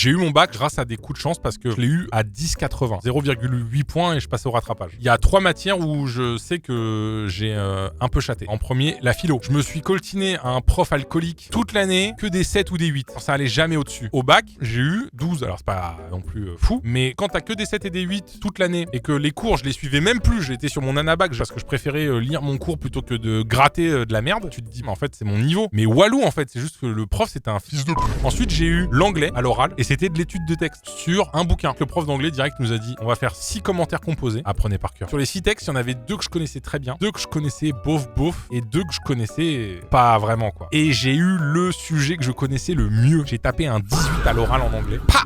J'ai eu mon bac grâce à des coups de chance parce que je l'ai eu à 10,80. 0,8 points et je passais au rattrapage. Il y a 3 matières où je sais que j'ai un peu chaté. En premier, la philo. Je me suis coltiné à un prof alcoolique toute l'année, que des 7 ou des 8. Ça allait jamais au-dessus. Au bac, j'ai eu 12. Alors c'est pas non plus fou, mais quand t'as que des 7 et des 8 toute l'année et que les cours, je les suivais même plus, j'étais sur mon anabac parce que je préférais lire mon cours plutôt que de gratter de la merde, tu te dis, mais en fait, c'est mon niveau. Mais walou, en fait, c'est juste que le prof, c'était un fils de pute. Ensuite, j'ai eu l'anglais à l'oral et c'était de l'étude de texte sur un bouquin. Le prof d'anglais direct nous a dit, on va faire 6 commentaires composés. Apprenez par cœur. Sur les 6 textes, il y en avait 2 que je connaissais très bien, 2 que je connaissais bof et 2 que je connaissais pas vraiment, quoi. Et j'ai eu le sujet que je connaissais le mieux. J'ai tapé un 18 à l'oral en anglais. Pa!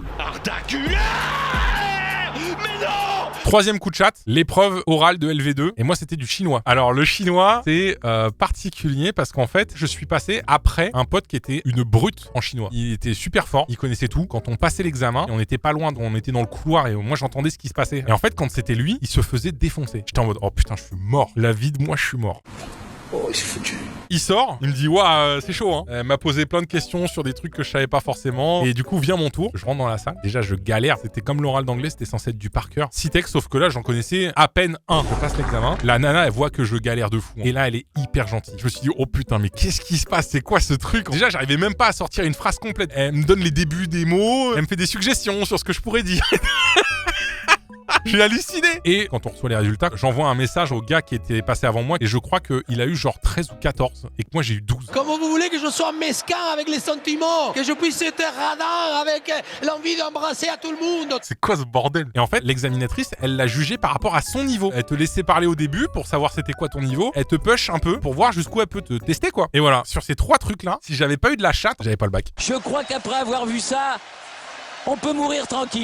Troisième coup de chat, l'épreuve orale de LV2. Et moi, c'était du chinois. Alors, le chinois, c'est particulier parce qu'en fait, je suis passé après un pote qui était une brute en chinois. Il était super fort, il connaissait tout. Quand on passait l'examen, et on n'était pas loin, on était dans le couloir et moi, j'entendais ce qui se passait. Et en fait, quand c'était lui, il se faisait défoncer. J'étais en mode, oh putain, je suis mort. La vie de moi, je suis mort. Oh, il s'est foutu. Il sort, il me dit waouh, c'est chaud hein. Elle m'a posé plein de questions sur des trucs que je savais pas forcément. Et du coup vient mon tour, je rentre dans la salle. Déjà je galère, c'était comme l'oral d'anglais, c'était censé être du par cœur. 6 textes, sauf que là j'en connaissais à peine un. Je passe l'examen. La nana elle voit que je galère de fou. Et là elle est hyper gentille. Je me suis dit oh putain mais qu'est-ce qui se passe? C'est quoi ce truc? Déjà j'arrivais même pas à sortir une phrase complète. Elle me donne les débuts des mots, elle me fait des suggestions sur ce que je pourrais dire. J'ai halluciné. Et quand on reçoit les résultats, j'envoie un message au gars qui était passé avant moi et je crois qu'il a eu genre 13 ou 14 et que moi j'ai eu 12. Comment vous voulez que je sois mesquin avec les sentiments? Que je puisse être radin avec l'envie d'embrasser à tout le monde? C'est quoi ce bordel? Et en fait, l'examinatrice, elle l'a jugé par rapport à son niveau. Elle te laissait parler au début pour savoir c'était quoi ton niveau. Elle te push un peu pour voir jusqu'où elle peut te tester quoi. Et voilà, sur ces 3 trucs-là, si j'avais pas eu de la chatte, j'avais pas le bac. Je crois qu'après avoir vu ça, on peut mourir tranquille.